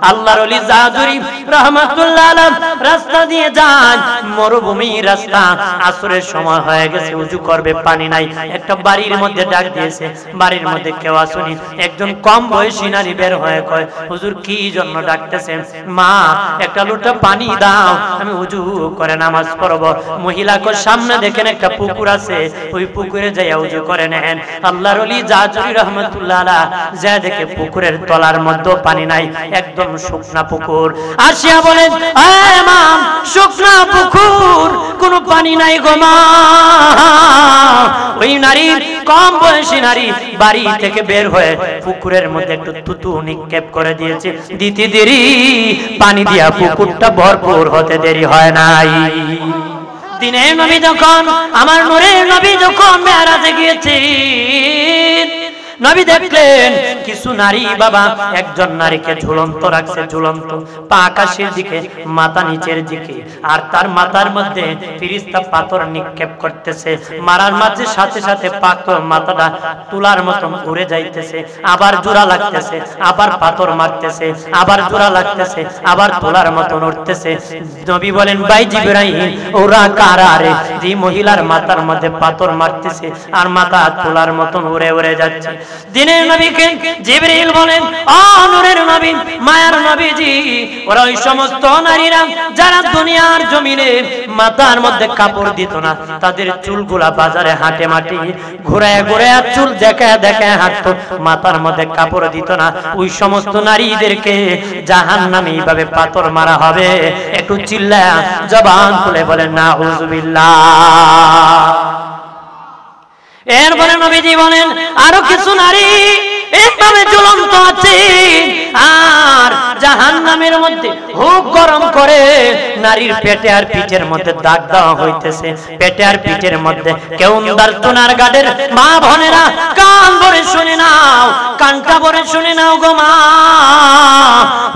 আল্লাহর ওলি জাজুরি রাহমাতুল্লাহ আলাইহি রাস্তা দিয়ে যায়, মরুভূমি রাস্তা, আসরের সময় হয়ে গেছে, ওযু করবে পানি নাই। একটা বাড়ির মধ্যে ডাক দিয়েছে, বাড়ির মধ্যে কেউ আসেনি। একজন কম বয়সী নারী বের হয়ে কয়, হুজুর কি জন্য ডাকতেছেন? মা, একটা লোটা পানি দাও, আমি ওযু করে নামাজ পড়ব। মহিলাকে সামনে দেখেন একটা পুকুর আছে, ওই পুকুরে যাইয়া ওযু করে নেন। আল্লাহর ওলি জাজুরি রাহমাতুল্লাহ আলাইহি যা দেখে পুকুরের তলার মধ্যে পানি নাই, একদম শুকনা পুকুর। আসিয়া বলেন, আয় মা, শুকনা পুকুর, কোনো পানি নাই গো মা। ওই নারী, কম বয়সী নারী, বাড়ি থেকে বের হয়ে পুকুরের মধ্যে একটু তুতু নিক্ষেপ করে দিয়েছে। দিতে দেরি, পানি দিয়া পুকুরটা ভরপুর হতে দেরি হয় নাই। দিনের নবী যখন, আমার নূরের নবী যখন মেরাজে গিয়েছেন, নবী দেখলেন কিছু নারী বাবা একজন নারীকে ঝুলন্ত রাখছে, ঝুলন্ত, পা আকাশের দিকে, মাথা নিচের দিকে, আর তার মাথার মধ্যে ফেরেশতা পাথর নিক্ষেপ করতেছে। মারার মাঝে সাথে সাথে পাথর মাথাটা তুলার মতো ঘুরে যাইতেছে, আবার জোড়া লাগতেছে, আবার পাথর মারতেছে, আবার জোড়া লাগতেছে, আবার তুলার মতো উঠতেছে। নবী বলেন, ভাই জিবরাইল, ওরা কারা রে, যে মহিলার মাথার মধ্যে পাথর মারতেছে আর মাথা তুলার মতো উড়ে উড়ে যাচ্ছে? দিনের নবীকে জিবরাইল বলেন, ও নূরের নবী, মায়ার নবীজি, ওরা ওই সমস্ত নারীরা যারা দুনিয়ার জমিনে মাথার মধ্যে কাপড় দিত না, তাদের চুলগুলা বাজারে হাটে মাটি ঘুরায় ঘুরায় চুল দেখায় দেখায় হাঁটতো, মাথার মধ্যে কাপড় দিত না, ওই সমস্ত নারীদেরকে জাহান্নামে এইভাবে পাথর মারা হবে। একটু চিল্লায়া জবান খুলে বলেন নাউযুবিল্লাহ। এরপরে নবীজি বলেন, আরো কিছু নারী এইভাবে ঝুলন্ত আছে, আর জাহান্নামের মধ্যে হুক গরম করে নারীর পেটে আর পিঠের মধ্যে দাগ দেওয়া হইতেছে। পেটে আর পিঠের মধ্যে কেউন্দার তোনার গাড়ের মা বোনেরা কান ভরে শুনে নাও, কানটা ভরে শুনে নাও গো মা।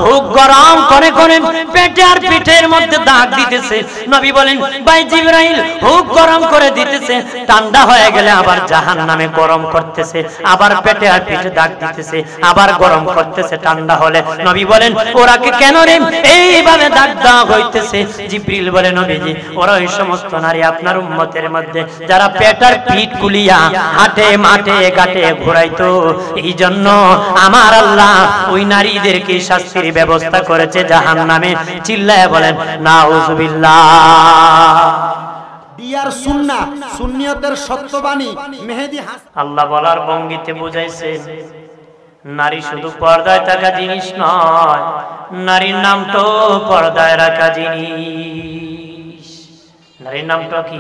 হুক গরম করে করে পেটে আর পিঠের মধ্যে দাগ দিতেছে। নবী বলেন, ভাই জিবরাইল, হুক গরম করে দিতেছে, ঠান্ডা হয়ে গেলে আবার জাহান্নামে গরম করতেছে, আবার পেটে আর পিঠে দাগ দিতেছে, আবার গরম করতেছে ঠান্ডা হলে। নবী বলেন, ওরাকে কেন রে এইভাবে দাগ দেওয়া হইতেছে? জিবরিল বলে, নবীজি, ওরা ওই সমস্ত নারী আপনার উম্মতের মধ্যে যারা পেটার পিঠ কুলিয়া হাটে মাঠে ঘাটে ঘুরাইতো, এই জন্য আমার আল্লাহ ওই নারীদেরকে শাস্তির ব্যবস্থা করেছে জাহান্নামে। চিল্লায় বলেন নাউযুবিল্লাহ। দিয়ার সুন্নাহ, সুন্নিয়তের সত্যবাণী মেহেদী হাসান আল্লাহ বলার ভঙ্গিতে বুঝাইছে, নারী শুধু পর্দায় থাকা জিনিস নয়, নারীর নামটা পর্দায় রাখা জিনিস। নারীর নামটা কি?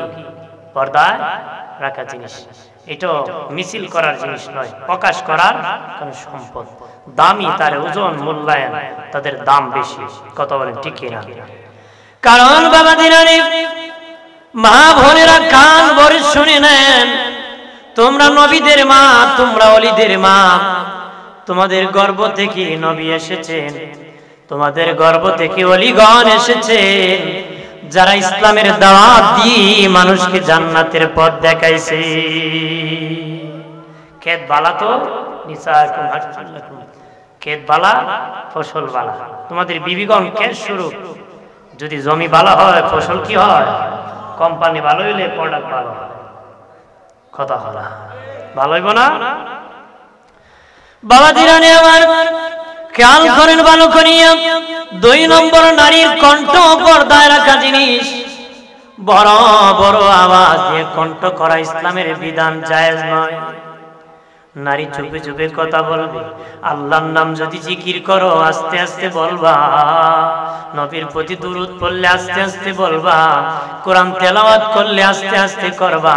পর্দায় রাখা জিনিস। এটা মিছিল করার জিনিস নয়, প্রকাশ করার কোন সম্পদ। দামি, তার ওজন মূল্যায়ন, তাদের দাম বেশি। কথা বলেন ঠিক কিনা? কারণ বাবা দিনারে, মা বোনেরা কান ভরে শুনে নেন, তোমরা নবীদের মা, তোমরা ওলিদের মা, তোমাদের গর্ভ থেকে নবী এসেছেন, তোমাদের গর্ভ থেকে ওলিগণ এসেছেন, যারা ইসলামের দাওয়াত দিয়ে মানুষকে জান্নাতের পথ দেখাইছে। খেত বালা তো নিসাকুম হারসুল্লাকুম, খেত বালা ফসল বালা, তোমাদের বিবিগণ খেত শুরু। যদি জমি বালা হয়, ফসল কি হয়? কোম্পানি ভালো হইলে প্রোডাক্ট ভালো হয়। কথা হলা ভালো হইব না? বাবা দিরানি আমার, খেয়াল করেন ভালো করিয়া, 2 নম্বর নারীর কণ্ঠ পর্দায় রাখা জিনিস। বড় বড় আওয়াজ দিয়ে কণ্ঠ করা ইসলামের বিধান জায়েজ নয়। নারী চুপে চুপে কথা বলবে। আল্লাহর নাম যদি জিকির করো আস্তে আস্তে বলবা, নবীর প্রতি দুরূদ পড়লে আস্তে আস্তে বলবা, কোরআন তেলাওয়াত করলে আস্তে আস্তে করবা,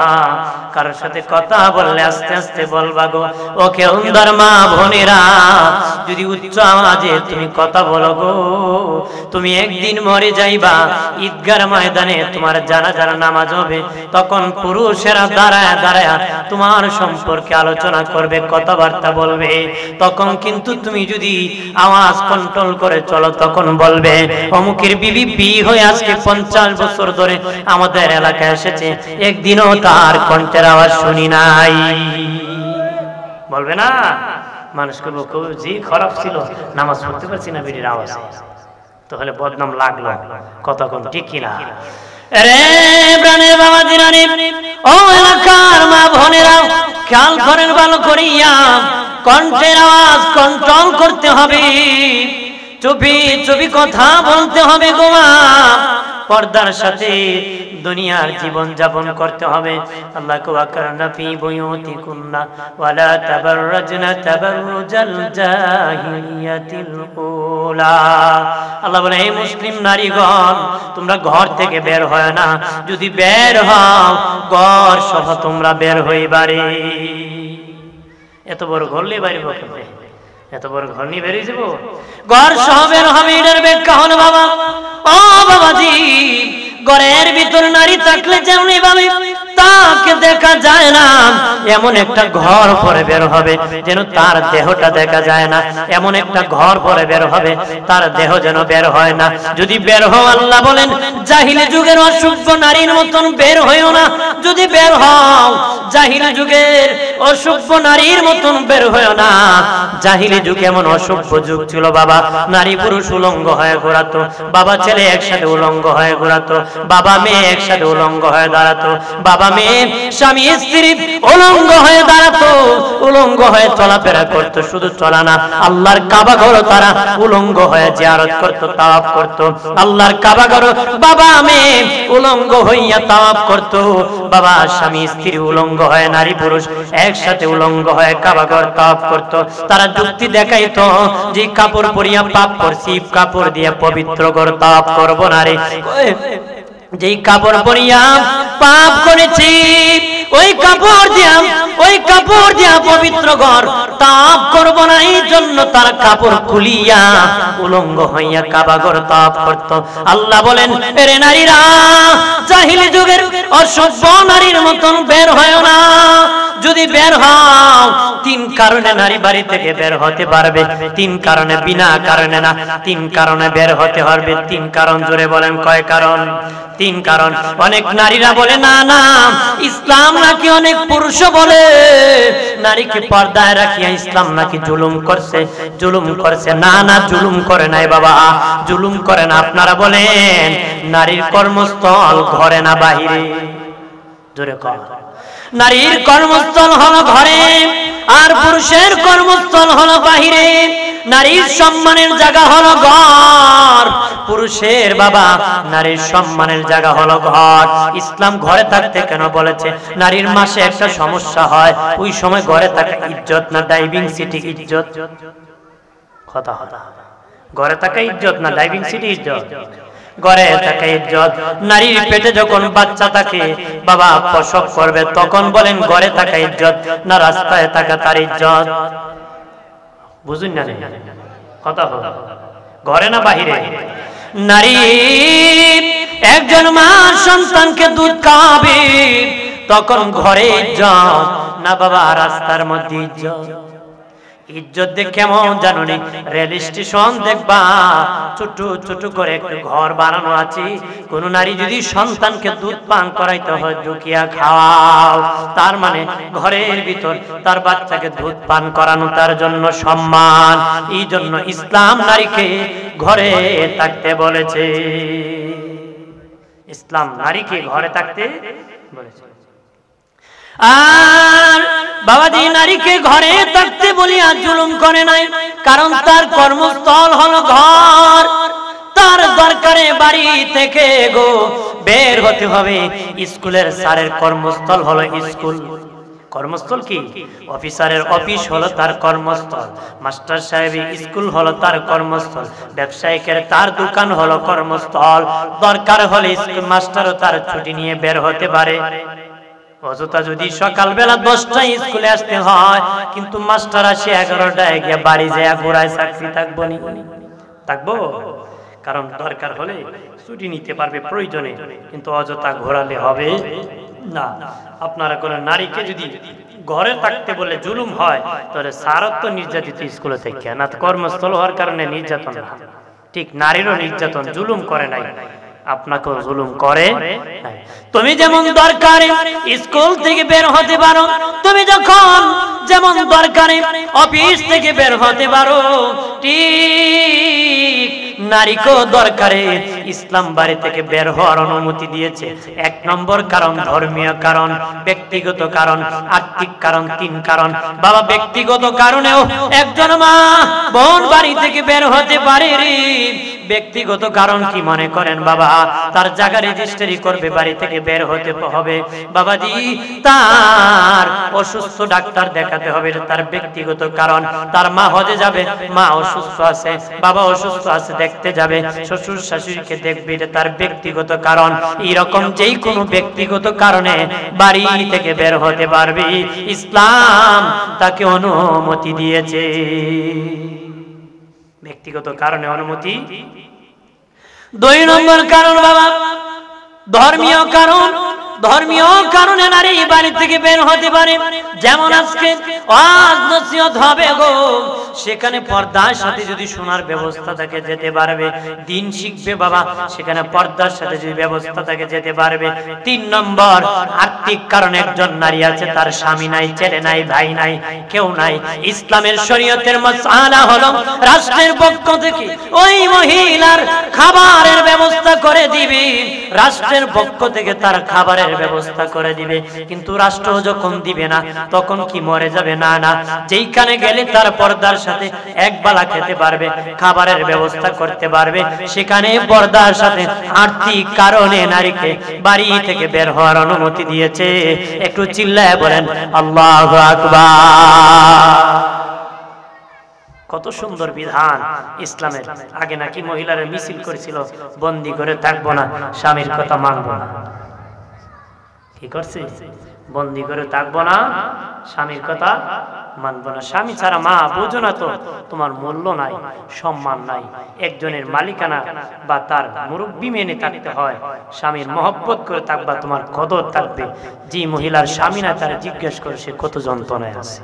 কারোর সাথে কথা বললে আস্তে আস্তে বলবা গো। ওকে উন্দার মা বোনেরা, যদি উচ্চ আওয়াজে তুমি কথা বলো গো, তুমি একদিন মরে যাইবা। ঈদগার ময়দানে তোমার জানাজার নামাজ হবে, তখন পুরুষেরা দাঁড়ায় দাঁড়ায় তোমার সম্পর্কে আলোচনা করবে, কথাবার্তা বলবে। তখন কিন্তু তুমি যদি আওয়াজ কন্ট্রোল করে চলো, তখন বলবে, অমুকের বিবি বিয়ে হয়ে আজকে 50 বছর ধরে আমাদের এলাকায় এসেছে, একদিনও তার কণ্ঠের আওয়াজ শুনি নাই। বলবে না? মানুষকে বলবো জি খারাপ ছিল, নামাজ পড়তে পারছি না বিড়ির আওয়াজে, তাহলে বদনাম লাগলো। কথা কোন ঠিক কিনা? রে প্রাণের বাবা দিনানি, ও এলাকার মা বোনেরা, খেয়াল করেন ভালো করিয়া, কণ্ঠের আওয়াজ কন্ট্রোল করতে হবে, চুপি চুপি কথা বলতে হবে গো মা, পর্দার সাথে দুনিয়ার জীবন যাপন করতে হবে। আল্লাহ ওয়াকারনা ফি বুয়ুতিকুন্না ওয়ালা তাবাররাজনা তাবাররুজাল জাহিলিয়াতিল উলা। আল্লাহ বলে, হে মুসলিম নারীগণ, তোমরা ঘর থেকে বের হয় না, যদি বের হও ঘর সহ তোমরা বের হইবারে। এত বড় ঘর নিয়ে বাইরে বলবে, এত বড় ঘর নিয়ে বেরিয়ে যাবো, ঘর সহ বের হবে। এটার ব্যাখ্যা হলো বাবা, ও বাবাজি, ঘরের ভিতর নারী থাকলে যেমন ভাবে তাকে দেখা যায় না, এমন একটা ঘর পরে বের হবে যেন তার দেহটা দেখা যায় না, এমন একটা ঘর পরে বের হবে তার দেহ যেন বের হয় না। যদি বের হও, আল্লাহ বলেন জাহিলি যুগের অসভ্য নারীর মতন বের হইও না, যদি বের হও জাহিলি যুগের অসভ্য নারীর মতন বের হইও না। জাহিলি যুগ এমন অসভ্য যুগ ছিল বাবা, নারী পুরুষ উলঙ্গ হয়ে ঘোরাতো, বাবা ছেলে একসাথে উলঙ্গ হয়ে ঘোরাতো, বাবা মেয়ে একসাথে উলঙ্গ হয়ে দাঁড়াতো, বাবা মেয়ে স্বামী স্ত্রী উলঙ্গ হয়ে দাঁড়াতো, উলঙ্গ হয়ে চলাফেরা করতো। শুধু চলা না, আল্লাহর কাবা ঘর তারা উলঙ্গ হয়ে জিয়ারত করতো, তাওয়াফ করতো। আল্লাহর কাবা ঘর বাবা মেয়ে উলঙ্গ হইয়া তাওয়াফ করতো, বাবা স্বামী স্ত্রী উলঙ্গ হয়ে, নারী পুরুষ একসাথে উলঙ্গ হয়ে কাবা ঘর তাওয়াফ করতো। তারা যুক্তি দেখাইতো যে কাপড় পরিয়া পাপ করছি, কাপড় দিয়ে পবিত্র ঘর তাওয়াফ করবো না রে, যেই কাপড় পরিয়া পাপ করেছি ওই কাপড় দিয়া পবিত্র ঘর তাওয়াফ করব না, এই জন্য তার কাপড় খুলিয়া উলঙ্গ হইয়া কাবা ঘর তাওয়াফ করত। আল্লাহ বলেন, এরে নারীরা, জাহিলি যুগের অসভ্য নারীর মতন বের হয় না। যদি বের হও, তিন কারণে নারী বাড়ি থেকে বের হতে পারবে, তিন কারণে, বিনা কারণে না, তিন কারণে বের হতে পারবে। তিন কারণ, জোরে বলেন কয় কারণ? তিন কারণ। অনেক নারীরা বলে না না, ইসলাম নাকি অনেক পুরুষ বলে নারীকে পর্দায় রাখিয়া ইসলাম নাকি জুলুম করছে, জুলুম করছে। না না, জুলুম করে নাই বাবা, জুলুম করে না। আপনারা বলেন নারীর কর্মস্থল ঘরে না বাহিরে? জোরে কর। নারীর কর্মস্থল হলো ঘরে, আর পুরুষের কর্মস্থল হলো বাহিরে। নারীর সম্মানের জায়গা হলো ঘর, পুরুষের বাবা নারীর সম্মানের জায়গা হলো ঘর। ইসলাম ঘরে থাকতে কেন বলেছে? নারীর মাসে একটা সমস্যা হয়, ওই সময় ঘরে থাকা ইজ্জত না ডাইভিং সিটি ইজ্জত? কথা কথা, ঘরে থাকা ইজ্জত না ডাইভিং সিটি ইজ্জত? ঘরে থাকা ইজ্জত। নারীর পেটে যখন বাচ্চা থাকে, বাবা প্রসব করবে, তখন বলেন ঘরে থাকা ইজ্জত না রাস্তায় থাকা তার ইজ্জত? বুঝুন না কথা, ঘরে না বাহিরে? নারী একজন মা সন্তানকে দুধ খাওয়াবে, তখন ঘরে ইজ্জত না বাবা রাস্তার মধ্যে ইজ্জত? ইজ্জত দেখ কেমন জানো নি? রেল স্টেশন দেখবা ছোট ছোট করে একটু ঘর বানানো আছে, কোন নারী যদি সন্তানকে দুধ পান করাইতে হয় ঢুকিয়া খাওয়াও, তার মানে ঘরের ভিতর তার বাচ্চাকে দুধ পান করানো তার জন্য সম্মান। এই জন্য ইসলাম নারীকে ঘরে থাকতে বলেছে, ইসলাম নারীকে ঘরে থাকতে বলেছে। আর বাবাজি নারীকে ঘরে থাকতে বলিয়া জুলুম করে নাই, কারণ তার কর্মস্থল হলো ঘর, তার দরকারে বাড়ি থেকে গো বের হতে হবে। স্কুলের স্যারের কর্মস্থল হলো স্কুল, কর্মস্থল কি? অফিসারের অফিস হলো তার কর্মস্থল, মাস্টার সাহেবের স্কুল হলো তার কর্মস্থল, ব্যবসায়িকের তার দোকান হলো কর্মস্থল। দরকার হলে স্কুল মাস্টারও তার ছুটি নিয়ে বের হতে পারে। অযথা যদি সকালবেলা 10টায় স্কুলে আসতে হয়, কিন্তু মাস্টার আসে 11টায় গিয়ে বাড়ি যায় ঘোরায়, চাকরি থাকবো নি? থাকবো? কারণ দরকার হলে ছুটি নিতে পারবে প্রয়োজনে, কিন্তু অযথা ঘোরালে হবে না। আপনারা কোন নারীকে যদি ঘরে থাকতে বলে জুলুম হয়, তাহলে স্যারও তো নির্যাতিত স্কুলে থেকে না, কর্মস্থল হওয়ার কারণে নির্যাতন না। ঠিক নারীরও নির্যাতন, জুলুম করে নাই, আপনাকেও জুলুম করে। তুমি যেমন দরকারে স্কুল থেকে বের হতে পারো, তুমি যখন যেমন দরকারে অফিস থেকে বের হতে পারো, ঠিক নারীকেও দরকারে ইসলাম বাড়ি থেকে বের হওয়ার অনুমতি দিয়েছে। 1 নম্বর কারণ ধর্মীয় কারণ, ব্যক্তিগত কারণ, আর্থিক কারণ, 3 কারণ। বাবা ব্যক্তিগত কারণেও একজন মা বোন বাড়ি থেকে বের হতে পারে রে। ব্যক্তিগত কারণ কি মনে করেন বাবা? তার জায়গা রেজিস্ট্রি করবে, বাড়ি থেকে বের হতে হবে বাবাজি, তার অসুস্থ ডাক্তার দেখাতে হবে, তার ব্যক্তিগত কারণ। তার মা হজে যাবে, মা অসুস্থ আছে, বাবা অসুস্থ আছে, দেখতে যাবে, শ্বশুর শাশুড়িকে দেখবে, এটা তার ব্যক্তিগত কারণ। এরকম যেই কোনো ব্যক্তিগত কারণে বাড়ি থেকে বের হতে পারবে, ইসলাম তাকে অনুমতি দিয়েছে। ব্যক্তিগত কারণে অনুমতি। 2 নম্বর কারণ বাবা ধর্মীয় কারণ। ধর্মীয় কারণে নারী বাড়ি থেকে বের হতে পারে। যেমন আজকে ওয়াজ নসিহত হবে গো, সেখানে পর্দার সাথে যদি শোনার ব্যবস্থা থাকে যেতে পারবে, দিন শিখবে বাবা, সেখানে পর্দার সাথে যদি ব্যবস্থা থাকে যেতে পারবে। 3 নম্বর আর্থিক কারণে একজন নারী আছে, তার স্বামী নাই, ছেলে নাই, ভাই নাই, কেউ নাই। ইসলামের শরীয়তের মাসআলা হলো রাষ্ট্রের পক্ষ থেকে ওই মহিলার খাবারের ব্যবস্থা করে দিবে, রাষ্ট্রের পক্ষ থেকে তার খাবারের ব্যবস্থা করে দিবে। কিন্তু রাষ্ট্র যখন দিবে না তখন কি মরে যাবে? না না, যেইখানে গেলে তার পর্দার সাথে একবেলা খেতে পারবে, খাবারের ব্যবস্থা করতে পারবে, সেখানে পর্দার সাথে আর্থিক কারণে নারীকে বাড়ি থেকে বের হওয়ার অনুমতি দিয়েছে। একটু চিল্লায় বলেন আল্লাহু আকবার। কত সুন্দর বিধান ইসলামের। আগে নাকি মহিলারা মিছিল করেছিল, বন্দি করে থাকবো না, স্বামীর কথা মানবো না। কি করছে? বন্দি করে থাকবো না, স্বামীর কথা মানবো না। স্বামী ছাড়া মা বুঝো না তো তোমার মূল্য নাই, সম্মান নাই। একজনের মালিকানা বা তার মুরব্বি মেনে থাকতে হয়, স্বামীর মহব্বত করে থাকবা, তোমার কদর থাকবে। যে মহিলার স্বামী না, তারা জিজ্ঞেস করে সে কত যন্ত্রণায় আছে,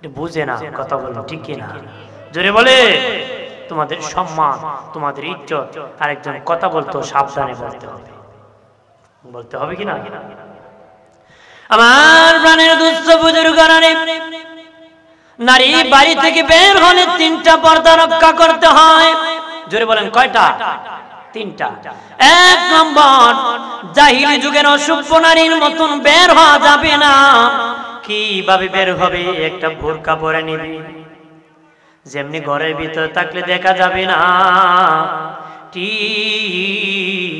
বুঝে না। কথা বলো ঠিক কিনা? জোরে বলে। তোমাদের সম্মান, তোমাদের ইজ্জত, আরেকজন কথা বলতো সাবধানে বলতে হবে, বলতে হবে কিনা? আমার প্রাণের দুস্থ বুজুর্গরা, নারী বাড়ি থেকে বের হলে 3টা পর্দা রক্ষা করতে হয়। জোরে বলেন কয়টা? 3টা। 1 নম্বর, জাহিলি যুগের অসভ্য নারীর মতন বের হওয়া যাবে না। কিভাবে বের হবে? একটা বোরকা পরে নিবি, যেমনি ঘরের ভিতর থাকলে দেখা যাবে না, ঠিক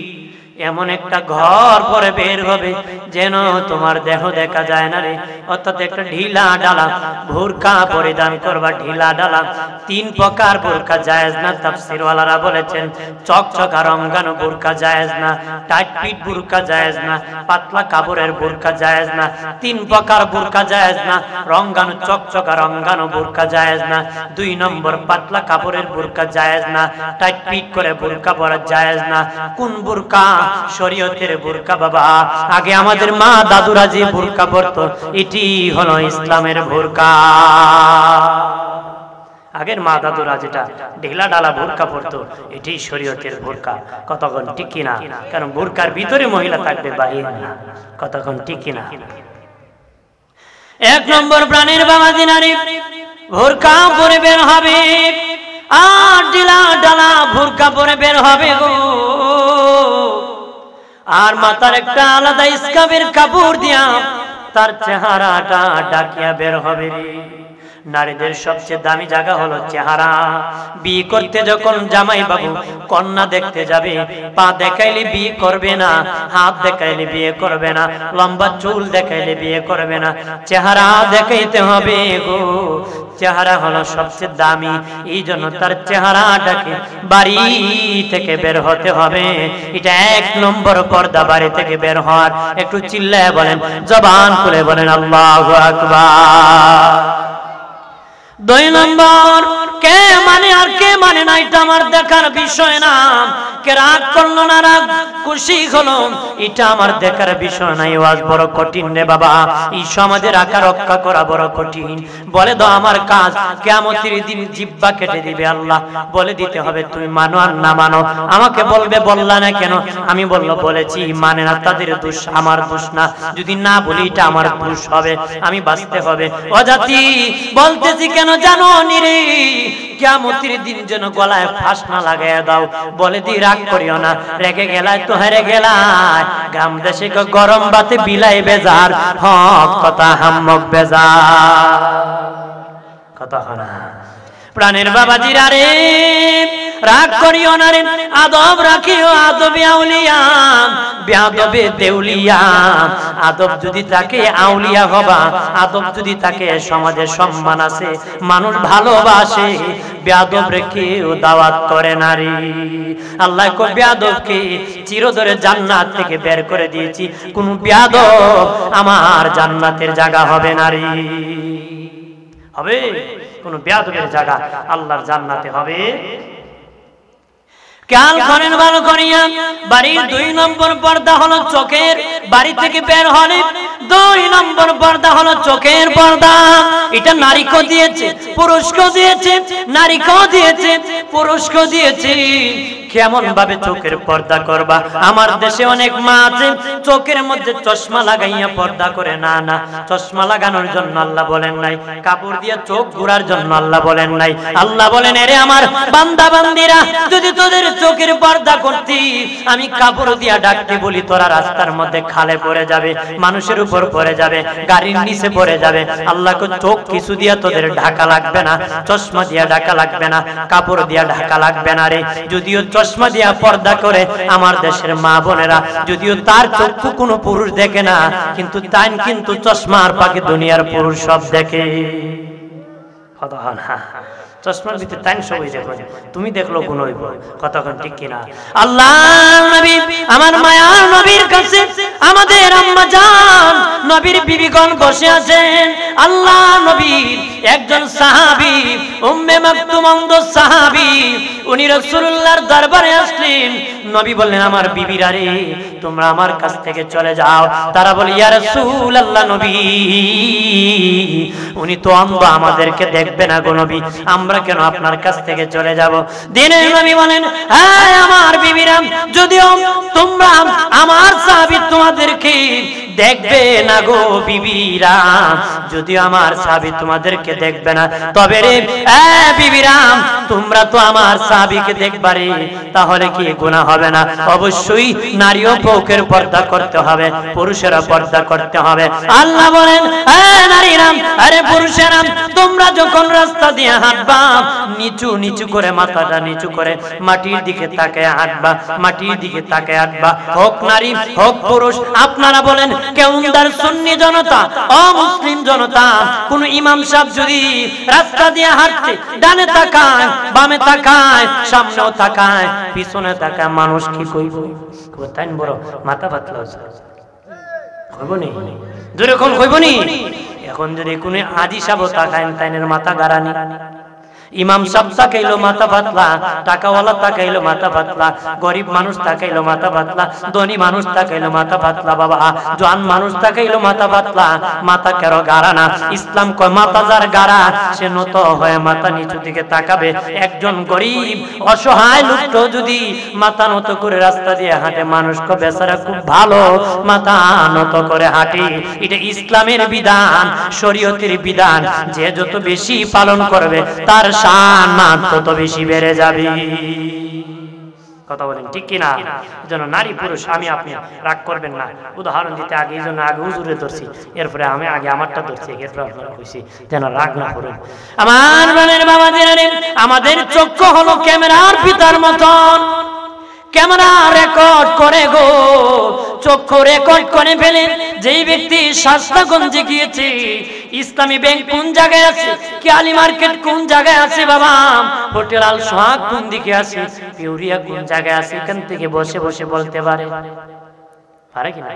এমন একটা ঘর পরে বের হবে যেন তোমার দেহ দেখা যায় না রে। অর্থাৎ একটা ঢিলা ডালা বোরকা পরিধান করবা, ঢিলা ডালা। 3 প্রকার বোরকা জায়েজ না, তাফসীর ওয়ালারা বলেছেন। চকচকা রঙানো বোরকা জায়েজ না, টাইট ফিট বোরকা জায়েজ না, পাতলা কাপড়ের বোরকা জায়েজ না। 3 প্রকার বোরকা জায়েজ না, রঙানো চকচকা রঙানো বোরকা জায়েজ না। 2 নম্বর, পাতলা কাপড়ের বোরকা জায়েজ না, টাইট ফিট করে বোরকা পরা জায়েজ না। কোন বোরকা? শরীয়তের বোরকা বাবা। আগে আমাদের মা দাদুরা যে বোরকা পরতো, এটি হলো ইসলামের বোরকা। আগের মা দাদুরা যেটা ঢিলা ডালা বোরকা পরতো, এটি শরীয়তের বোরকা। কতক্ষণ ঠিক কিনা? কারণ বোরকার ভিতরে মহিলা থাকবে, বাইরে না। কতক্ষণ ঠিক কিনা? 1 নম্বর, প্রাণের বাবাজি নারী বোরকা পরে বের হবে, আর ঢিলা ডালা বোরকা পরে বের হবে গো। আর মাথার একটা আলাদা ইসকাবের কাপড় দিয়া তার চেহারাটা ঢাকিয়া বের হবে রে। নারীদের সবচেয়ে দামি জায়গা হলো চেহারা। বিয়ে করতে যখন জামাই বাবু কন্যা দেখতে যাবে, পা দেখাইলে বিয়ে করবে না, হাত দেখাইলে বিয়ে করবে না, লম্বা চুল দেখাইলে বিয়ে করবে না, চেহারা দেখাইতে হবে গো। চেহারা হলো সবচেয়ে দামি, এই জন্য তার চেহারাটাকে বাড়ি থেকে বের হতে হবে। এটা 1 নম্বর পর্দা, বাড়ি থেকে বের হওয়ার। একটু চিল্লায় বলেন, জবান খুলে বলেন আল্লাহু আকবার। দুই নম্বর, কে মানে আর কে মানে না এটা আমার দেখার বিষয় না। কে রাগ করলো না রাগ খুশি হলো এটা আমার দেখার বিষয় না। ওয়াজ বড় কঠিন রে বাবা, এই সমাজের আকার রক্ষা করা বড় কঠিন। বলে দাও আমার কাজ, কিয়ামতের দিন জিহ্বা কেটে দিবে আল্লাহ, বলে দিতে হবে তুমি মানো আর না মানো। আমাকে বলবে বললা না কেন, আমি বলেছি মানে না, তাদের দোষ আমার দোষ না। যদি না বলি এটা আমার দোষ হবে, আমি বাঁচতে হবে। অজাতি বলতেছি কেন জানো নিরে, কিয়ামতের দিন যেন গলায় ফাঁস না লাগাইয়া দাও। বলে দি রাগ করিও না, রেগে গেলায় তো হেরে গেলায়। গাম দেশে গরম বাতে বিলাই বেজার, হক কথা হাম্মক বেজার। কথা হনা প্রাণের বাবাজিরা রে, রাগ করিও না রে, আদব রাখিও, আদবে আউলিয়া বেয়াদবে দেউলিয়া। আদব যদি তাকে আউলিয়া হবা, আদব যদি তাকে সমাজে সম্মান আছে, মানুষ ভালোবাসে। বেয়াদব রেখে ও দাওয়াত করে নারী। আল্লাহ কো বেয়াদবকে চিরতরে জান্নাত থেকে বের করে দিয়েছি। কোন বেয়াদব আমার জান্নাতের জায়গা হবে নারী, হবে কোন বেয়াদবের জায়গা আল্লাহর জান্নাতে হবে। খেয়াল করেন ভালো করিয়া, বাড়ির 2 নম্বর পর্দা হলো চোখের। বাড়ি থেকে বের হলে 2 নম্বর পর্দা হলো চোখের পর্দা। এটা নারীকেও দিয়েছে, পুরুষকেও দিয়েছে, নারীকেও দিয়েছে, পুরুষকেও দিয়েছে। কেমন ভাবে চোখের পর্দা করবা? আমার দেশে অনেক মা আছে চোখের মধ্যে চশমা লাগাইয়া পর্দা করে। না না, চশমা লাগানোর জন্য আল্লাহ বলেন নাই, কাপড় দিয়ে চোখ ঘোরার জন্য আল্লাহ বলেন নাই। আল্লাহ বলেন এরে আমার বান্দা বান্দিরা, যদি তোদের চোখের পর্দা করতি, আমি কাপড় দিয়া ডাকতে বলি, তোরা রাস্তার মধ্যে খালে পড়ে যাবে, মানুষের উপর পড়ে যাবে, গাড়ির নিচে পড়ে যাবে। আল্লাহকে চোখ কিছু দিয়া তোদের ঢাকা লাগবে না, চশমা দিয়া ঢাকা লাগবে না, কাপড় দিয়া ঢাকা লাগবে না রে। যদিও চশমা দিয়া পর্দা করে আমার দেশের মা বোনেরা, যদিও তার চক্ষু কোনো পুরুষ দেখে না, কিন্তু তাই কিন্তু চশমার পাকে দুনিয়ার পুরুষ সব দেখে। চশমার ভিতরে তাই সবাই দেখো, তুমি দেখলো কোন হইব কতক্ষণ, ঠিক কিনা? আল্লাহ নবী আমার মায়ার নবীর কাছে আমাদের আম্মা জান নবীর বিবিগণ বসে আছেন। আল্লাহ নবীর একজন সাহাবী উম্মে মাকতুম অন্ধ সাহাবী, উনি রাসূলুল্লাহর দরবারে আসলেন। নবী বললেন আমার বিবিরা রে, তোমরা আমার কাছ থেকে চলে যাও। তারা বলে ইয়া রাসূলুল্লাহ নবী, উনি তো অন্ধ, আমাদেরকে দেখবে না গো নবী, আমরা কেন আপনার কাছ থেকে চলে যাব? দিনের নবী বলেন হ্যাঁ আমার বিবিরা, যদিও তোমরা আমার সাহাবী তোমাদেরকে দেখবে না গো বিবিরা, যদিও আমার সাহাবী তোমাদেরকে দেখবে না, তবে রে বিবিরা তোমরা তো আমার সাহাবীকে দেখবারে, তাহলে কি গুনাহ হবে না? অবশ্যই নারীও চোখের পর্দা করতে হবে, পুরুষেরা পর্দা করতে হবে। আল্লাহ বলেন নারীরা আরে পুরুষেরা, তোমরা যখন রাস্তা দিয়ে হাঁটবা, নিচু নিচু করে মাথাটা নিচু করে মাটির দিকে তাকায় হাঁটবা, মাটির দিকে তাকায় হাঁটবা। হোক নারী হোক পুরুষ, আপনারা বলেন কেউন্দার সুন্নি জনতা, অমুসলিম জনতা, কোন ইমাম সাহেব যদি রাস্তা দিয়ে হাঁটতে ডানে তাকায়, বামে তাকায়, সামনেও তাকায়, পিছনে তাকায়, মানুষ কি কইব? তাই বড় মাথা পাতলা কইব নি, দূরে কোন কইব নি? এখন যদি কোন হাজি সাহেব তাকায়, তাইনের মাথা গারানি। ইমাম সাহেব তাকাইলো মাথা পাতলা, টাকাওয়ালা তাকাইলো মাথা পাতলা, গরিব মানুষ তাকাইলো মাথা পাতলা, ধনী মানুষ তাকাইলো মাথা পাতলা, বাবা জওয়ান মানুষ তাকাইলো মাথা পাতলা। মাথা কেন গাড়া না? ইসলাম কয় মাথা যার গাড়া সে নত হয়ে মাথা নিচু দিকে তাকাবে। একজন গরিব অসহায় লোক যদি মাথা নত করে রাস্তা দিয়ে হাঁটে, মানুষ কো বেচারা খুব ভালো, মাথা নত করে হাঁটে। এটা ইসলামের বিধান, শরীয়তের বিধান। যে যত বেশি পালন করবে তার সম্মান তত বেশি বেড়ে যাবে। কথা বলেন ঠিক কিনা? যেন নারী পুরুষ আমি আপনি রাগ করবেন না। উদাহরণ দিতে আগে এই জন্য আগে হুজুরে ধরছি, এরপরে আমি আগে আমারটা ধরছি, এরপরে আপনারা কইছি, যেন রাগ না করেন। আমার বোনের বাবাদের, আমাদের চক্ষু হলো ক্যামেরার পিতার মতন, ক্যামেরা রেকর্ড করে গো, চক্ষু রেকর্ড করে ফেলে। যেই ব্যক্তি শাস্তাগঞ্জে গিয়েছে, ইসলামী ব্যাংক কোন জায়গায় আছে, কিয়ালি মার্কেট কোন জায়গায় আছে, বাবা হোটেল আল সোহাগ কোন দিকে আছে, পিউরিয়া কোন জায়গায় আছে, এখান থেকে বসে বসে বলতে পারে, পারে কিনা?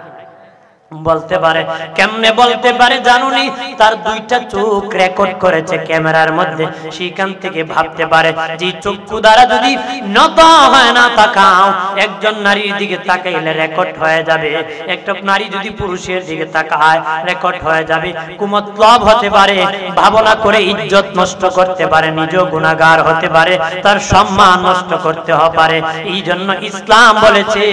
বলতে পারে কেমনে বলতে পারে জানুনি তার দুইটা চোখ রেকর্ড করেছে ক্যামেরার মধ্যে সেখান থেকে ভাবতে পারে যে চক্ষু দ্বারা যদি নত হয় না তাকাও একজন নারীর দিকে তাকাইলে রেকর্ড হয়ে যাবে একটা নারী যদি পুরুষের দিকে তাকায় রেকর্ড হয়ে যাবে কুমতলব হতে পারে ভাবনা করে ইজ্জত নষ্ট করতে পারে নিজেও গুনাহগার হতে পারে তার সম্মান নষ্ট করতে পারে এই জন্য ইসলাম বলেছে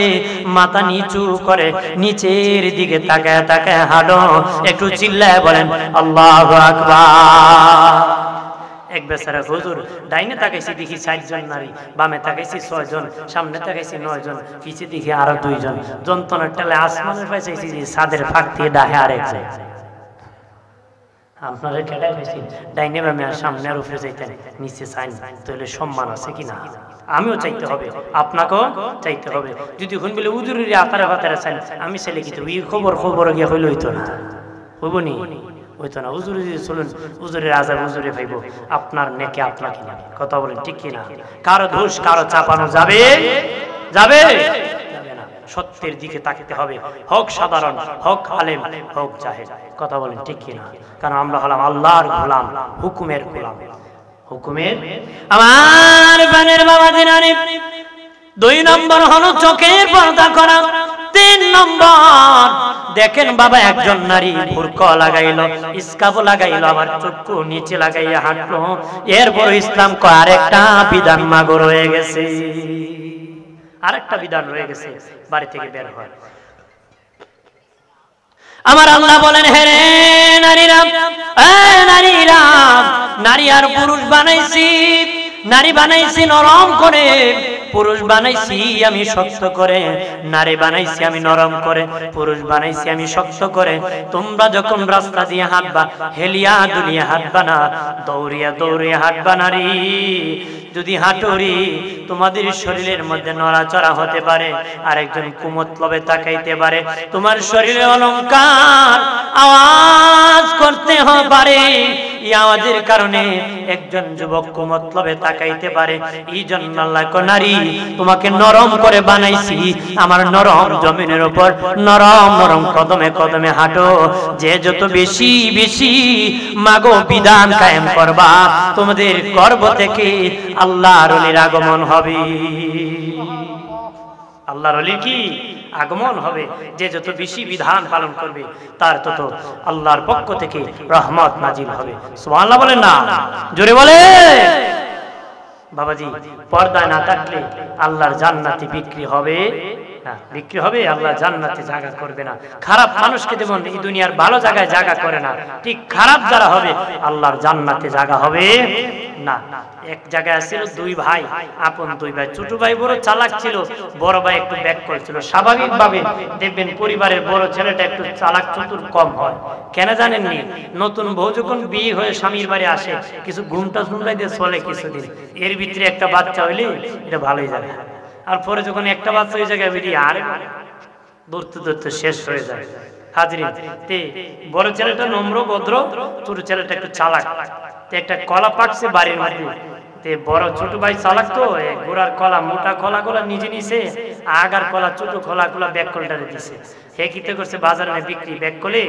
মাথা নিচু করে নিচের দিকে তাকায় তাকায় হাঁটো একটু চিল্লায় বলেন আল্লাহু আকবার এক বেচারা হুজুর ডাইনে তাকাইছি দেখি 60 জন নারী বামে তাকাইছি 6 জন সামনে তাকাইছি 9 জন পিছে দেখি আরো 2 জন যন্ত্রণার টেলে আসমানের পাইছি যে ছাদের ফাঁক দিয়ে ডাহে আরেকজন আপনারা কেডাই বেশি ডাইনে বামে আর সামনে আর উপরে যাইতেন নিচে চাইন তাহলে সম্মান আছে কিনা আমিও চাইতে হবে আপনাকেও চাইতে হবে যদি হুন বলে হুজুরের আতারে ফাতারে চাইন আমি ছেলে কি তো এই খবর গিয়ে হইল হইতো না হইব নি হইতো না হুজুরে যদি চলুন হুজুরের আজাব হুজুরে পাইব আপনার নেকে আপনাকে নেবে কথা বলেন ঠিক কিনা কারো দোষ কারো চাপানো যাবে যাবে না সত্যের দিকে তাকাতে হবে হোক সাধারণ হোক আলেম হোক জাহেল কথা বলেন ঠিক কিনা কারণ আমরা হলাম আল্লাহর গোলাম হুকুমের গোলাম হুকুমের আমার বানের বাবা দিনারে 2 নম্বর হলো চোখের পর্দা করা 3 নম্বর দেখেন বাবা একজন নারী বুরকা লাগাইলো ইসকাব লাগাইলো আবার চক্ষু নিচে লাগাইয়া হাঁটলো এরপর ইসলাম কো আরেকটা বিধান মাগো রয়ে গেছে আরেকটা বিধান রয়ে গেছে বাড়ি থেকে বের হয় আমার আল্লাহ বলেন হে রে নারীরা নারীরা নারী আর পুরুষ বানাইছি নারী বানাইছি নরম করে পুরুষ বানাইছি আমি শক্ত করে নারী বানাইছি আমি নরম করে পুরুষ বানাইছি আমি শক্ত করে তোমরা যখন রাস্তা দিয়ে হাঁটবা হেলিয়া দুলিয়া হাঁটবা না দৌড়িয়া দৌড়িয়া হাঁটবা নারী যদি হাঁটুরি তোমাদের শরীরের মধ্যে নড়াচড়া হতে পারে আরেকজন কুমতলবে তাকাইতে পারে তোমার শরীরে অলংকার আওয়াজ করতে পারে এই আওয়াজের কারণে একজন যুবক কুমতলবে তাকাইতে পারে এই জন্য আল্লাহ কো নারী তোমাকে নরম করে বানাইছি আমার নরম জমিনের উপর নরম নরম কদমে কদমে হাঁটো যে যত বেশি বেশি মাগো বিধান কায়েম করবা তোমাদের গর্ভ থেকে আল্লাহর ওলির আগমন হবে আল্লাহর ওলির কি আগমন হবে যে যত বেশি বিধান পালন করবে তার তত আল্লাহর পক্ষ থেকে রহমত নাজিল হবে সুবহানাল্লাহ বলেন না জোরে বলে বাবাজি পর্দা না থাকলে আল্লাহর জান্নাতে বিক্রি হবে না বিক্রি হবে আল্লাহ জান্নাতে জায়গা করবে না খারাপ মানুষকে যেমন এই দুনিয়ার ভালো জায়গায় জায়গা করে না ঠিক খারাপ যারা হবে আল্লাহর জান্নাতে জায়গা হবে না এক জায়গায় ছিল 2 ভাই আপন 2 ভাই ছোট ভাই বড় চালাক ছিল বড় ভাই একটু ব্যাক করছিল স্বাভাবিকভাবে দেখবেন পরিবারের বড় ছেলেটা একটু চালাক চতুর কম হয় কেন জানেন নি নতুন বউ যখন বিয়ে হয়ে স্বামীর বাড়ি আসে কিছু ঘুমটা ঝুমটাই দিয়ে চলে কিছুদিন এর ভিতরে একটা বাচ্চা হইলে এটা ভালোই যাবে আর পরে যখন একটা বাচ্চা হয়ে যায় বেরিয়ে আর দূরতে দূরতে শেষ হয়ে যায় হাজরিন তে বড় ছেলেটা নম্র ভদ্র ছোট ছেলেটা একটু চালাক একটা কলা পাকছে বাড়ির মধ্যে তে বড় ছোট ভাই চালাক তো গোড়ার কলা মোটা কলা গুলা নিজে নিছে আগার কলা ছোট কলা গুলা ব্যাগ কলটারে দিছে হে কিতে করছে বাজারে বিক্রি ব্যাগ কলে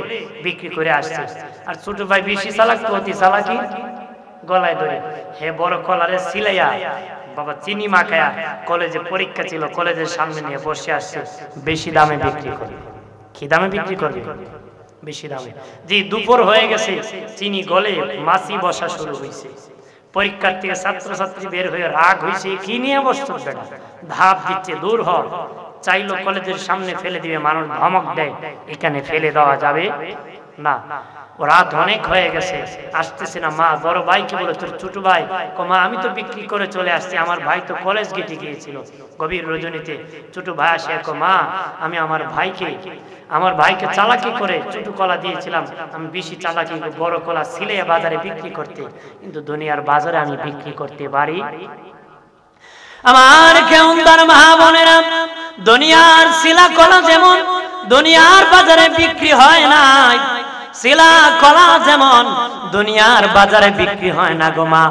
বিক্রি করে আসছে আর ছোট ভাই বেশি চালাক তো অতি চালাকি গলায় ধরে হে বড় কলারে সিলাইয়া বাবা চিনি মাখায়া কলেজে পরীক্ষা ছিল কলেজের সামনে নিয়ে বসে আসছে বেশি দামে বিক্রি করে কি দামে বিক্রি করবে বেশি দামে জি দুপুর হয়ে গেছে চিনি গলে মাছি বসা শুরু হয়েছে পরীক্ষার থেকে ছাত্রছাত্রী বের হয়ে রাগ হয়েছে কি নিয়ে বসছো বেটা ধাপ দিচ্ছে দূর হ চাইলো কলেজের সামনে ফেলে দিবে মানুষ ধমক দেয় এখানে ফেলে দেওয়া যাবে না রাত অনেক হয়ে গেছে আসতেছে না মা বড় ভাই কি বলে তোর ছোট ভাই মা আমি তো বিক্রি করে চলে আসছি আমার ভাই তো কলেজ গেটে গিয়েছিল গভীর রজনীতে ছোট ভাই আসে মা আমি আমার ভাইকে চালাকি করে ছোট কলা দিয়েছিলাম আমি বেশি চালাকি বড় কলা সিলে বাজারে বিক্রি করতে কিন্তু দুনিয়ার বাজারে আমি বিক্রি করতে পারি আমার কেউন্দার মা বোনেরা দুনিয়ার সিলা কলা যেমন দুনিয়ার বাজারে বিক্রি হয় না শিলা কলা যেমন দুনিয়ার বাজারে বিক্রি হয় না গো মা,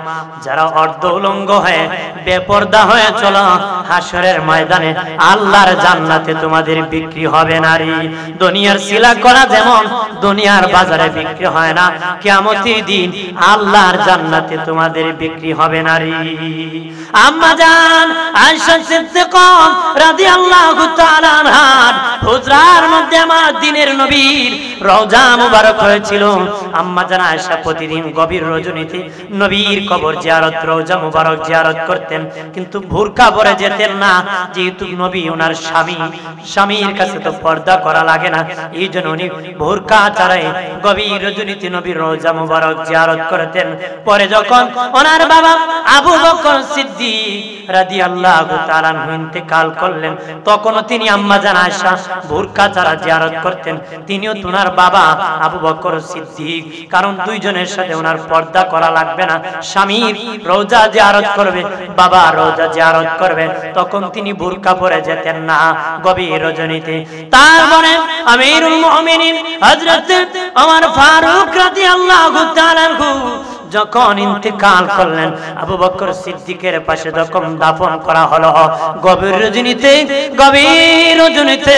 যারা অর্ধ উলঙ্গ হয়ে বেপরদা হয়ে চলো হাসরের ময়দানে আল্লাহর জান্নাতে তোমাদের বিক্রি হবে নারী। দুনিয়ার শিলা কলা যেমন দুনিয়ার বাজারে বিক্রি হয় না, কিয়ামতের দিন আল্লাহর জান্নাতে তোমাদের বিক্রি হবে নারী। আম্মা জান আয়েশা সিদ্দিকা রাদিয়াল্লাহু তাআলা আনহার হুজরার মধ্যে আমার দিনের নবীর রওজা মুবারক হয়েছিল। আম্মা জান আয়েশা প্রতিদিন গভীর রজনীতে নবীর কবর জিয়ারত, রওজা মুবারক জিয়ারত করতেন, কিন্তু বুরকা পরে যেতেন না, যেহেতু নবী ওনার স্বামীর কাছে তো পর্দা করা লাগে না, এই জন্য উনি বুরকা ছাড়াই গভীর রজনীতে নবীর রওজা মুবারক জিয়ারত করতেন। পরে যখন ওনার বাবা আবু বকর সিদ্দিক রাদিয়াল্লাহু তাআলা আনহু ইন্তেকাল করলেন, তখনও তিনি আম্মা জান আয়েশা বুরকা ছাড়া জিয়ারত করতেন। তিনিও ওনার বাবা আবু বকর সিদ্দিক, কারণ দুইজনের সাথে ওনার পর্দা করা লাগবে না, স্বামীর রওজা জিয়ারত করবে, বাবা রওজা জিয়ারত করবে, তখন তিনি বুরকা পরে যেতেন না গভীর রজনীতে। তারপরে আমিরুল মুমিনিন হযরত ওমর ফারুক রাদিয়াল্লাহু তাআলা আনহু যখন ইন্তেকাল করলেন, আবু বকর সিদ্দিকের পাশে যখন দাফন করা হলো গভীর রজনীতে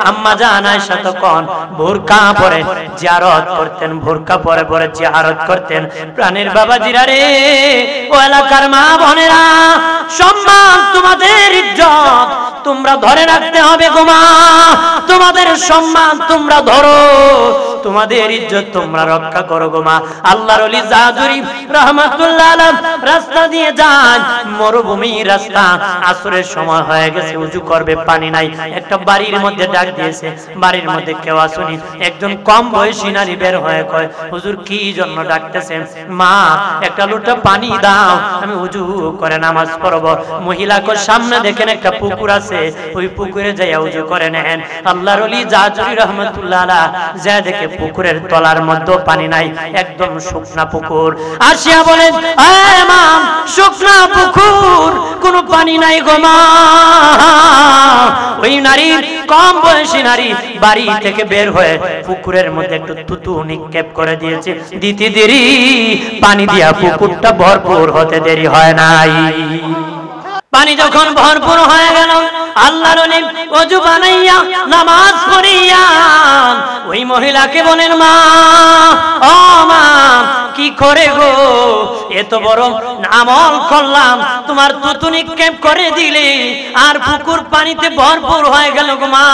আম্মা জান আয়েশা তখন বুরকা পরে জিয়ারত করতেন, বুরকা পরে পরে জিয়ারত করতেন। প্রাণের বাবাজিরা রে, ও এলাকার মা বোনেরা, সম্মান তোমাদের ইজ্জত তোমরা ধরে রাখতে হবে গো মা, তোমাদের সম্মান তোমরা ধরো, তোমাদের ইজ্জত তোমরা রক্ষা করো গো মা। আল্লাহর ওলি জাদুরি রাহমাতুল্লাহ আলাইহি রাস্তা দিয়ে যান, মরুভূমি রাস্তা, আসরের সময় হয়ে গেছে, ওযু করবে পানি নাই, একটা বাড়ির মধ্যে ডাক দিয়েছে, বাড়ির মধ্যে কেউ আসেনি, একজন কম বয়সী নারী বের হয়ে কয়, হুজুর কি জন্য ডাকতেছেন? মা একটা লোটা পানি দাও, আমি ওযু করে নামাজ পড়ব। মহিলাকে সামনে দেখেন একটা পুকুর আছে, ওই পুকুরে যাইয়া ওযু করে নেন। আল্লাহর ওলি জাদুরি রাহমাতুল্লাহ আলাইহি যা দেখে পুকুরের তলার মধ্যে পানি নাই, একদম শুকনা পুকুর। আসিয়া বলেন, ইমাম শুকনা পুকুর, কোনো পানি নাই গো মা। ওই নারী, কম বয়সী নারী, বাড়ি থেকে বের হয়ে পুকুরের মধ্যে একটু তুতু নিক্ষেপ করে দিয়েছে, দিতে দেরি পানি দিয়া পুকুরটা ভরপুর হতে দেরি হয় নাই। পানি যখন ভরপুর হয়ে গেল, আল্লাহর ওলি ওযু বানাইয়া নামাজ পড়িয়া ওই মহিলাকে বলেন, মা ও মা কি করে গো, এত বড় আমল করলাম, তোমার তুতু নিক্ষেপ করে দিলে আর পুকুর পানিতে ভরপুর হয়ে গেল গো মা,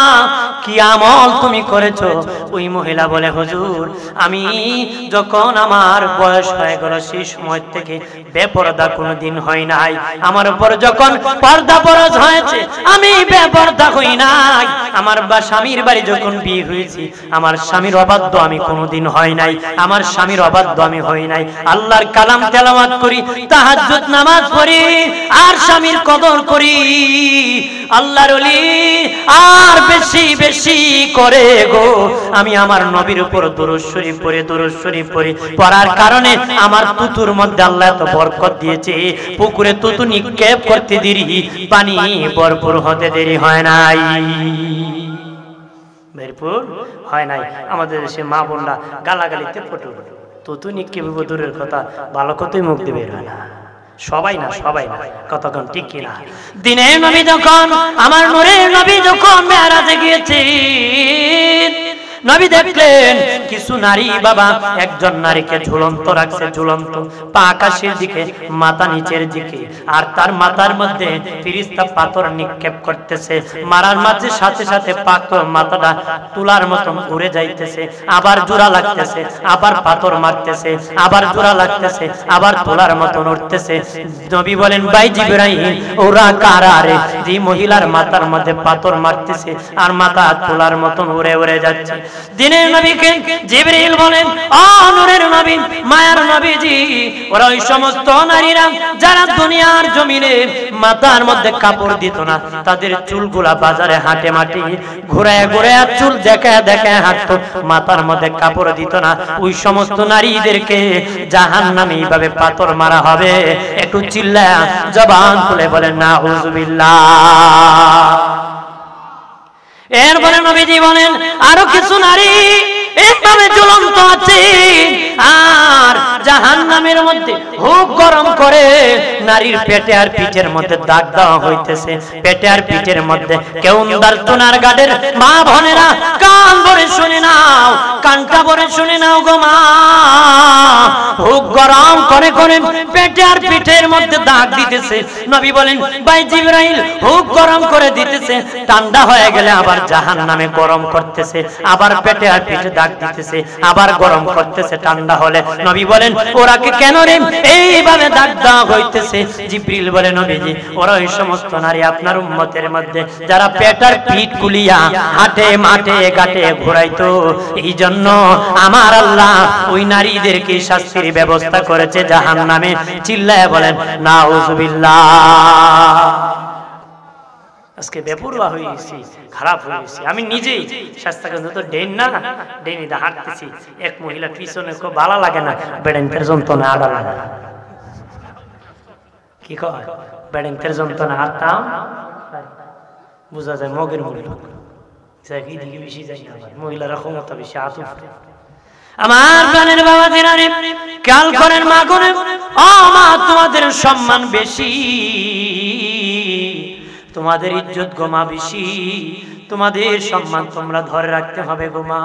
কি আমল তুমি করেছো? ওই মহিলা বলে, হুজুর আমি যখন আমার বয়স হয়ে গেল সেই সময় থেকে বেপরদা কোনোদিন হয় নাই, আমার উপর যখন পর্দা ফরজ হয়েছে আমি বেপরদা হই নাই, আমার স্বামীর বাড়ি যখন বিয়ে হয়েছি আমার স্বামীর অবাধ্য আমি কোনোদিন হয় নাই, আমার স্বামীর অবাধ্য আমি হই নাই, আল্লাহর কালাম তেলাওয়াত করি, তাহাজ্জুদ নামাজ পড়ি, আর স্বামীর কদর করি। আল্লাহর ওলি আর বেশি বেশি করে গো আমি আমার নবীর উপর দুরূদ শরীফ পড়ি, পড়ার কারণে আমার তুতুর মধ্যে আল্লাহ এত বরকত দিয়েছে, পুকুরে তুতু নিক্ষেপ করতে দেরি, পানি ভরপুর হতে দেরি হয় নাই, ভরপুর হয় নাই। আমাদের দেশে মা বোনরা গালাগালিতে পটু, তুতু নিক্ষেপ দূরের কথা, ভালো কথাই মুখ দিয়ে বের হয় না, সবাই না কতক্ষণ ঠিক কিনা। দিনের নবী যখন, আমার নূরের নবী যখন মেরাজে গিয়েছেন, নবী দেখলেন কিছু নারী বাবা একজন নারীকে ঝুলন্ত রাখছে, ঝুলন্ত, পা আকাশের দিকে, মাথা নিচের দিকে, আর তার মাথার মধ্যে ফেরেশতা পাথর নিক্ষেপ করতেছে, মারার মাঝে সাথে সাথে পাথর মাথাটা তুলার মতন ঘুরে যাইতেছে, আবার জোড়া লাগতেছে, আবার পাথর মারতেছে, আবার জোড়া লাগতেছে, আবার তুলার মতন উঠতেছে। নবী বলেন, ভাই জিবরাইল ওরা কারা রে, যে মহিলার মাথার মধ্যে পাথর মারতেছে আর মাথা তুলার মতন উড়ে উড়ে যাচ্ছে। দিনের নবীকে জিবরাইল বলেন, ও নূরের নবী, মায়ার নবীজি, ওরা ওই সমস্ত নারীরা যারা দুনিয়ার জমিনে মাথার মধ্যে কাপড় দিত না, তাদের চুলগুলা বাজারে হাঁটে মাটি ঘুরায় ঘুরায় চুল দেখায় দেখায় হাঁটতো, মাথার মধ্যে কাপড় দিত না, ওই সমস্ত নারীদেরকে জাহান্নামে এইভাবে পাথর মারা হবে। একটু চিল্লায়া জবান খুলে বলেন নাউযুবিল্লাহ। এরপরে নবীজি বলেন, আরো কিছু নারী এইভাবে ঝুলন্ত আছে। আর জাহান্নামের মধ্যে হুক গরম করে নারীর পেটে আর পিঠের মধ্যে দাগ দেওয়া হইতেছে। পেটে আর পিঠের মধ্যে কেউন্দার তোনার গাড়ের মা বোনেরা কান ভরে শুনে নাও, কানটা ভরে শুনে নাও গো মা। হুক গরম করে করে পেটে আর পিঠের মধ্যে দাগ দিতেছে। নবী বলেন ভাই জিবরাইল হুক গরম করে দিতেছে, ঠান্ডা হয়ে গেলে আবার জাহান্নামে গরম করতেছে, আবার পেটে আর পিঠে দাগ দিতেছে, আবার গরম করতেছে ঠান্ডা হলে। নবী বলেন ওরাকে কেন রে এইভাবে দাগ দেওয়া হইতেছে? জিবরিল বলে নবীজি ওরা ওই সমস্ত নারী আপনার উম্মতের মধ্যে যারা পেট আর পিঠ কুলিয়া হাটে মাঠে ঘাটে ঘুরাইতো, এই জন্য আমার আল্লাহ ওই নারীদেরকে শাস্তির ব্যবস্থা করেছে জাহান্নামে। চিল্লায় বলেন নাউজুবিল্লাহ। আজকে বেপরোয়া হয়ে গেছি, খারাপ হয়ে গেছি। আমি নিজেই স্বাস্থ্যকেন্দ্র তো ডেন না, ডেনিতে হাঁটতেছি, এক মহিলা পিছনে খুব ভালো লাগে না, বেড়েন্টের যন্ত্রণা আড়া লাগে না। কি কয় বেড়েন্টের যন্ত্রণা হাঁটতাম, বোঝা যায় মগের মূল্য দিকে বেশি যায় না, মহিলারা ক্ষমতা বেশি আতুফ। আমার প্রাণের বাবা দিনারে কাল করেন মা করেন, ও মা তোমাদের সম্মান বেশি, তোমাদের ইজ্জত গোমা বেশি, তোমাদের সম্মান তোমরা ধরে রাখতে হবে গোমা।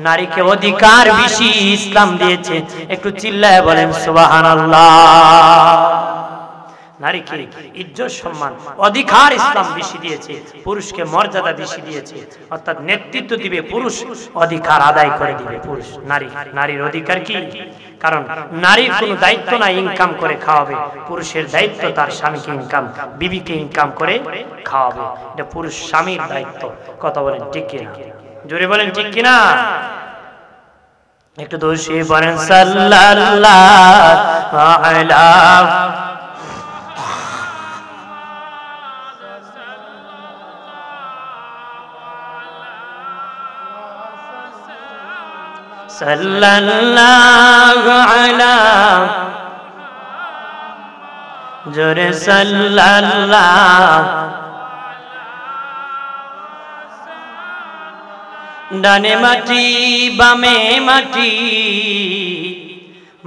নারীকে অধিকার বেশি ইসলাম দিয়েছে, একটু চিল্লায় বলেন সুবহানাল্লাহ। নারীকে ইজ্জত সম্মান অধিকার ইসলাম বেশি দিয়েছে, পুরুষকে মর্যাদা বেশি দিয়েছে, অর্থাৎ নেতৃত্ব দিবে পুরুষ, অধিকার আদায় করে দিবে পুরুষ। নারীর অধিকার কি? কারণ নারীর কোনো দায়িত্ব নাই ইনকাম করে খাওয়াবে, পুরুষের দায়িত্ব তার স্বামীকে ইনকাম বিবিকে ইনকাম করে খাওয়াবে, এটা পুরুষ স্বামীর দায়িত্ব। কথা বলেন ঠিক কিনা? জোরে বলেন ঠিক কিনা? একটু দোষী বলেন সাল্লাল্লাহু আলাইহি সাল্লাল্লাহু আলা জোরে সাল্লাল্লাহু। ডানে মাটি বামে মাটি,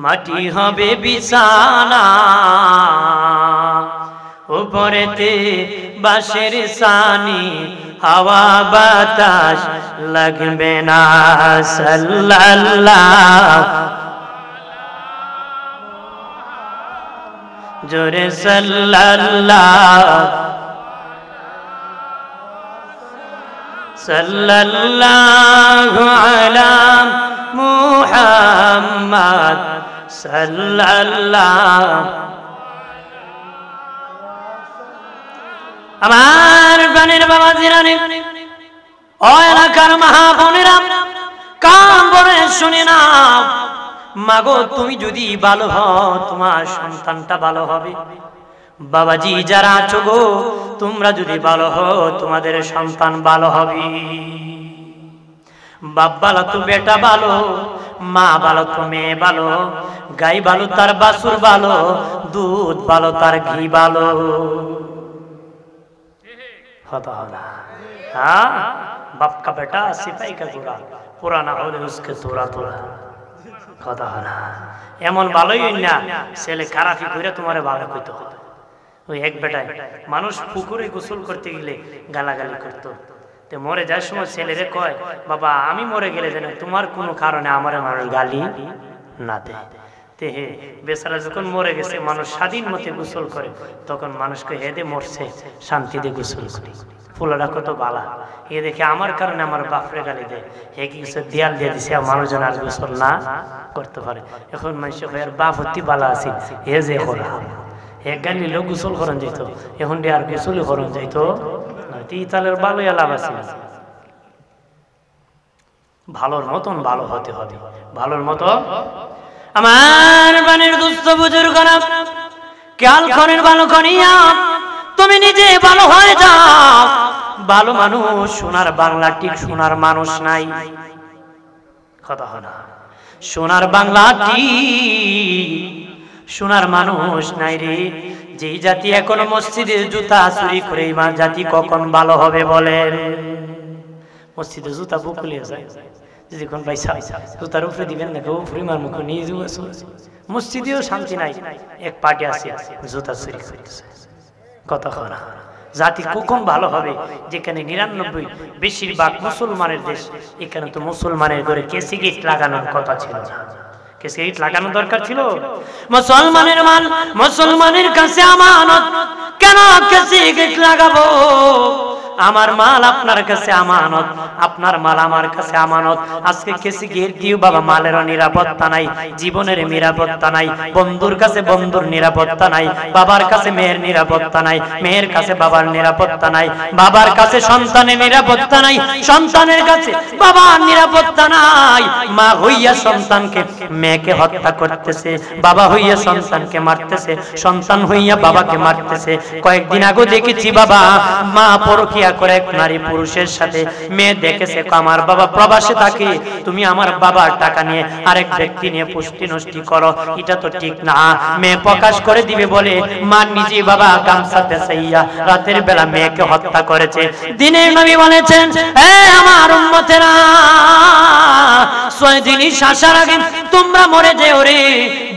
মাটি হবে বিছানা, উপরেতে বাঁশের ছানি, হাওয়া বাতাস লাগবে না। সাল্লাল্লাহু জোরে সাল্লাল্লাহু সাল্লাল্লাহু আলা মুহাম্মদ সাল্লাল্লাহু। আমার প্রাণের বাবা জিরানি, ও এলাকার মা বোনেরা কান ভরে শুনে নাও, মাগো তুমি যদি ভালো হও তোমার সন্তানটা ভালো হবে। বাবাজি যারা আছো গো, তোমরা যদি ভালো হও তোমাদের সন্তান ভালো হবে। বাপ ভালো তো বেটা ভালো, মা ভালো তো মেয়ে ভালো, গাই ভালো তার বাছুর ভালো, দুধ ভালো তার ঘি ভালো। हाँ बाप का बेटा सिपाही का गुरा, पुराना होले उसके तोरा तोरा। কথা হয় না, এমন ভালোই না ছেলে খারাপই করে তোমারে ভালো কইতো। ওই এক বেটায় মানুষ পুকুরে গোসল করতে গেলে গালাগালি করতো, তো মরে যাওয়ার সময় ছেলেরে কয় বাবা আমি মরে গেলে যেন তোমার কোনো কারণে আমার মানুষ গালি না দেয়। তে হে বেচারা যখন মরে গেছে মানুষ স্বাধীন মতে গোসল করে, তখন মানুষকে হেদে মরছে শান্তিতে গোসল করি। ফুলাটা কত বালা, এ দেখে আমার কারণে আমার বাপরে গালি দেয়, হে কিছু দেয়াল দিয়ে দিছে মানুষজন আর গোসল না করতে পারে। এখন মানুষ আর বাপ হতি বালা আছে, হে যে করা হে গালি লোক গোসল করেন যেত, এখন আর গোসল করেন যাইতো তালের ভালো লাভ আছে। ভালোর মতন ভালো হতে হবে, ভালোর মতো। আমার বানের দুস্থ বুজুর্গরা খেয়াল করেন, ভালো করিয়া তুমি নিজে ভালো হয়ে যাও। ভালো মানুষ সোনার বাংলা, ঠিক সোনার মানুষ নাই। কথা হয় না, সোনার বাংলা ঠিক সোনার মানুষ নাই রে। যেই জাতি এখনো মসজিদে জুতা চুরি করে, ইমান জাতি কখন ভালো হবে বলেন? মসজিদে জুতা বুকুলিয়ে যায়, যদি কোন পয়সা জুতার উপরে দিবেন না কেউ উপরে মার মুখ নিয়ে যাবো মসজিদেও শান্তি নাই এক পার্টি আছে জুতা চুরি করতেছে কত খরা জাতি কখন ভালো হবে যেখানে 99 বেশিরভাগ মুসলমানের দেশ এখানে তো মুসলমানের ঘরে কেসি গেট লাগানোর কথা ছিল না কেসি গেট লাগানো দরকার ছিল মুসলমানের মাল মুসলমানের কাছে আমানত কেন কেসি গেট লাগাবো আমার মাল আপনার কাছে আমানত আপনার মাল আমার কাছে আমানত আজকে কেসি গেট দিও বাবা মালের নিরাপত্তা নাই জীবনের নিরাপত্তা নাই বন্ধুর কাছে বন্ধুর নিরাপত্তা নাই বাবার কাছে মেয়ের নিরাপত্তা নাই মেয়ের কাছে বাবার নিরাপত্তা নাই বাবার কাছে সন্তানের নিরাপত্তা নাই সন্তানের কাছে বাবার নিরাপত্তা নাই মা হইয়া সন্তানকে মেয়েকে হত্যা করতেছে বাবা হইয়া সন্তানকে মারতেছে সন্তান হইয়া বাবাকে মারতেছে কয়েকদিন আগে দেখেছি বাবা মা পরকীয়া করে এক নারী পুরুষের সাথে মেয়ে দেখেছে আমার বাবা প্রবাসে থাকে তুমি আমার বাবার টাকা নিয়ে আরেক ব্যক্তি নিয়ে পুষ্টি নষ্টি করো এটা তো ঠিক না মেয়ে প্রকাশ করে দিবে বলে মা নিজে বাবা গামছা পেছাইয়া রাতের বেলা মেয়েকে হত্যা করেছে দিনের নবী বলেছেন এ আমার উম্মতেরা 6 জিনিস আসার আগে তোমরা মরে যেও রে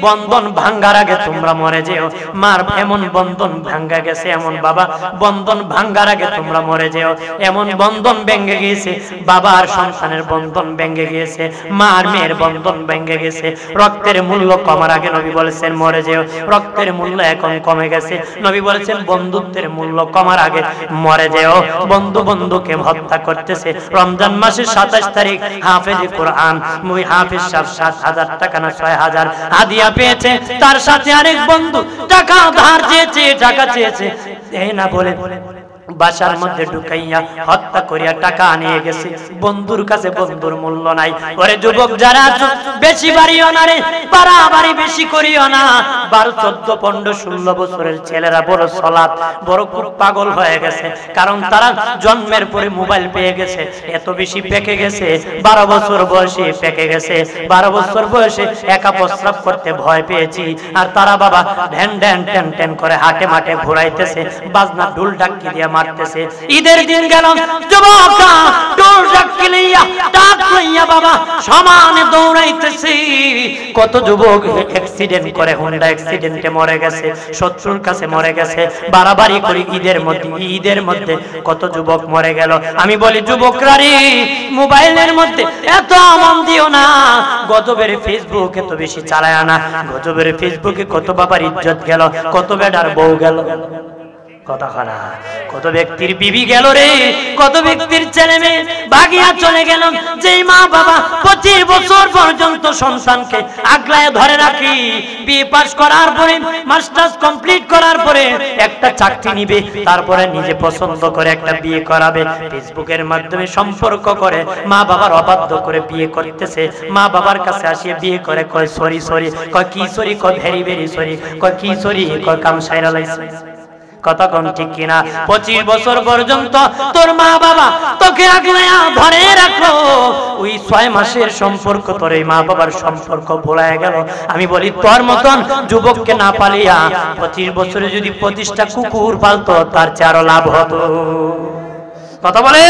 বন্ধন ভাঙ্গার আগে তোমরা মরে যেও মার এমন বন্ধন ভাঙ্গা গেছে এমন বাবা বন্ধন ভাঙ্গার আগে তোমরা মরে যেও এমন বন্ধন ভেঙে গিয়েছে বাবা আর সন্তানের বন্ধন ভেঙে গিয়েছে মা আর মেয়ের বন্ধন ভেঙে গেছে রক্তের মূল্য কমার আগে নবী বলেছেন মরে যেও রক্তের মূল্য এখন কমে গেছে নবী বলেছেন বন্ধুত্বের মূল্য কমার আগে মরে যেও বন্ধু বন্ধুকে হত্যা করতেছে রমজান মাসের 27 তারিখ হাফেজ কোরআন মুই হাফেজ সাহেব 7,000 টাকা না 6,000 হাদিয়া পেয়েছে তার সাথে আরেক বন্ধু টাকা ধার চেয়েছে টাকা চেয়েছে দেয় না বলে বাসার মধ্যে ঢুকাইয়া হত্যা করিয়া টাকা নিয়ে গেছে বন্ধুর কাছে বন্ধুর মূল্য নাই ওরে যুবক যারা বেশি বাড়িও না রে বাড়াবাড়ি বেশি করিও না 12, 14, 15, 16 বছরের ছেলেরা বড় সলাত বড় খুব পাগল হয়ে গেছে কারণ তারা জন্মের পরে মোবাইল পেয়ে গেছে এত বেশি পেকে গেছে 12 বছর বয়সে পেকে গেছে 12 বছর বয়সে একা প্রস্রাব করতে ভয় পেয়েছি আর তারা বাবা ঢ্যান ঢ্যান ট্যান ট্যান করে হাটে মাঠে ঘুরাইতেছে বাজনা ঢোল ঢাকি দিয়ে মারতেছে ঈদের দিন গেল যুবকরা ঢোল ঢাকি লইয়া ডাক লইয়া বাবা সমানে দৌড়াইতেছে কত যুবক অ্যাক্সিডেন্ট করে হোন্ডা অ্যাক্সিডেন্টে মরে গেছে শত্রুর কাছে মরে গেছে বাড়াবাড়ি করে ঈদের মধ্যে কত যুবক মরে গেল আমি বলি যুবকরা রে মোবাইলের মধ্যে এত মন দিও না গজবের ফেসবুকে তো বেশি চালায় না গজবের ফেসবুকে কত বাবার ইজ্জত গেল কত বেটার বউ গেল কথা খানা কত ব্যক্তির বিবি গেল রে কত ব্যক্তির ছেলে মেয়ে ভাগিয়া চলে গেল যেই মা বাবা 25 বছর পর্যন্ত সন্তানকে আগলায় ধরে রাখি বিএ পাস করার পরে মাস্টার্স কমপ্লিট করার পরে একটা চাকরি নিবে তারপরে নিজে পছন্দ করে একটা বিয়ে করাবে ফেসবুকের মাধ্যমে সম্পর্ক করে মা বাবার অবাধ্য করে বিয়ে করতেছে মা বাবার কাছে আসিয়ে বিয়ে করে কয় সরি সরি কয় কি সরি কয় ভেরি ভেরি সরি কয় কি সরি কয় কাম সাইরা লাইছে কথা কোন ঠিক কিনা 25 বছর পর্যন্ত তোর মা বাবা তোকে আগলায়া ধরে রাখলো ওই 6 মাসের সম্পর্ক তোর এই মা বাবার সম্পর্ক ভুলায় গেল আমি বলি তোর মতন যুবককে না পালিয়া 25 বছরে যদি 25টা কুকুর পালতো তার চেয়ে আরো লাভ হতো কথা বলে